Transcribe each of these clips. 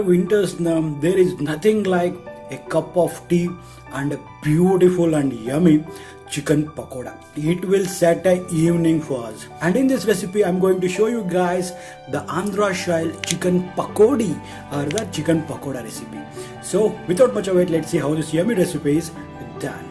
winters now, there is nothing like a cup of tea and a beautiful and yummy chicken pakoda. It will set an evening for us. And in this recipe, I'm going to show you guys the Andhra style chicken pakodi or the chicken pakoda recipe. So without much of it, let's see how this yummy recipe is done.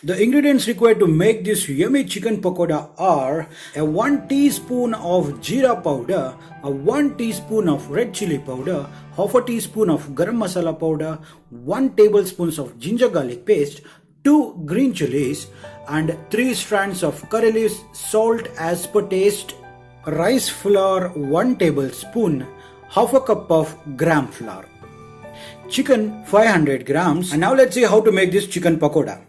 The ingredients required to make this yummy chicken pakoda are a 1 teaspoon of jeera powder, a 1 teaspoon of red chili powder, half a teaspoon of garam masala powder, 1 tablespoon of ginger garlic paste, 2 green chilies and 3 strands of curry leaves, salt as per taste, rice flour 1 tablespoon, half a cup of gram flour, chicken 500 grams. And now let's see how to make this chicken pakoda.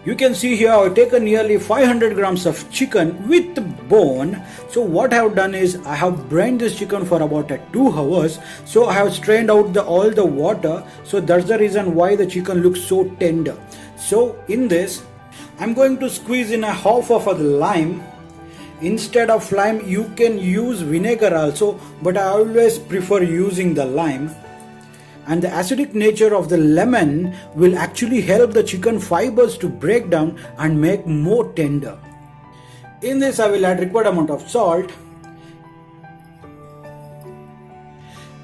You can see here I've taken nearly 500 grams of chicken with bone. So what I have done is I have brained this chicken for about 2 hours. So I have strained out all the water. So that's the reason why the chicken looks so tender. So in this, I'm going to squeeze in a half of a lime. Instead of lime, you can use vinegar also, but I always prefer using the lime. And the acidic nature of the lemon will actually help the chicken fibers to break down and make more tender. In this, I will add required amount of salt,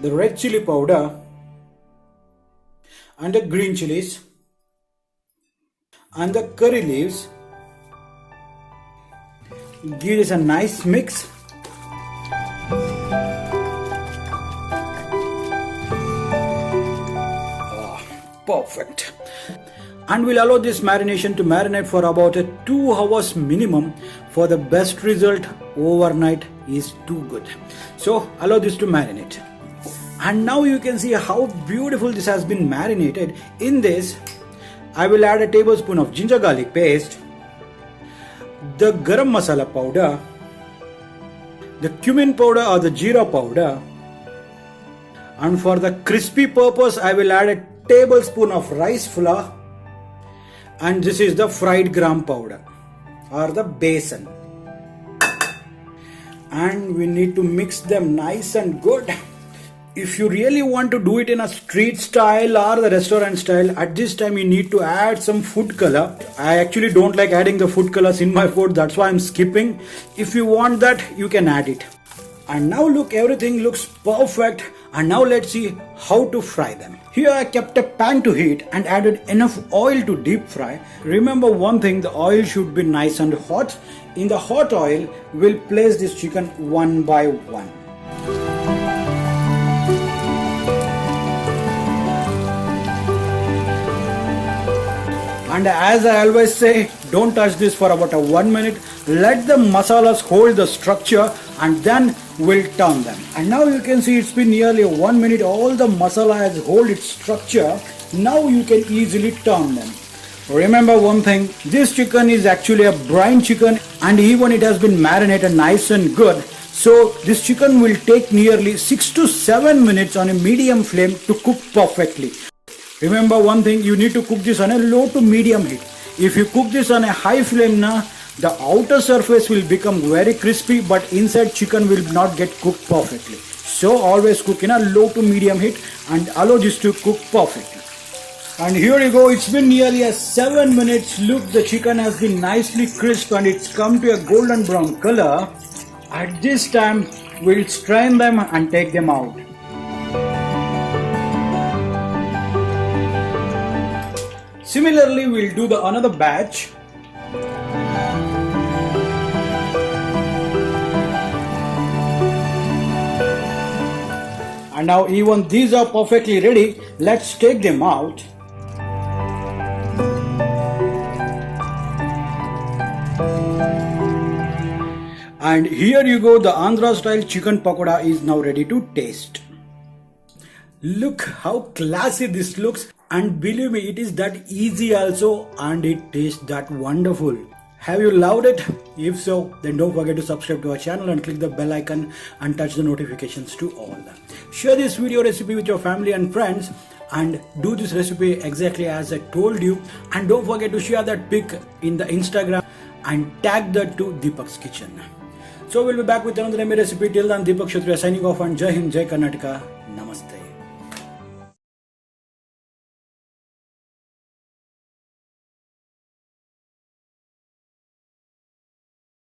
the red chili powder and the green chilies and the curry leaves. Give this a nice mix. Perfect. And we'll allow this marination to marinate for about 2 hours minimum. For the best result, overnight is too good. So allow this to marinate. And now you can see how beautiful this has been marinated. In this, I will add a tablespoon of ginger garlic paste, the garam masala powder, the cumin powder or the jeera powder, and for the crispy purpose, I will add a tablespoon of rice flour, and this is the fried gram powder or the besan, and we need to mix them nice and good. If you really want to do it in a street style or the restaurant style, at this time you need to add some food color. I actually don't like adding the food colors in my food, that's why I'm skipping. If you want that, you can add it. And now look, everything looks perfect. And now let's see how to fry them. Here I kept a pan to heat and added enough oil to deep fry. Remember one thing, the oil should be nice and hot. In the hot oil, we'll place this chicken one by one. And as I always say, don't touch this for about 1 minute. Let the masalas hold the structure and then we'll turn them. And now you can see it's been nearly 1 minute. All the masala has hold its structure. Now you can easily turn them. Remember one thing, this chicken is actually a brine chicken and even it has been marinated nice and good. So this chicken will take nearly 6 to 7 minutes on a medium flame to cook perfectly. Remember one thing, you need to cook this on a low to medium heat. If you cook this on a high flame now, the outer surface will become very crispy but inside chicken will not get cooked perfectly. So always cook in a low to medium heat and allow this to cook perfectly. And here you go, it's been nearly 7 minutes. Look, the chicken has been nicely crisp and it's come to a golden brown color. At this time, we'll strain them and take them out. Similarly, we'll do another batch. And now even these are perfectly ready. Let's take them out. And here you go, the Andhra style chicken pakoda is now ready to taste. Look how classy this looks, and believe me, it is that easy also, and it tastes that wonderful. Have you loved it? If so, then don't forget to subscribe to our channel and click the bell icon and touch the notifications to all. Share this video recipe with your family and friends and do this recipe exactly as I told you. And don't forget to share that pic in the Instagram and tag that to Deepak's Kitchen. So we'll be back with another recipe. Till then, Deepak Kshatriya signing off and Jai Hind, Jai Karnataka. Namaste.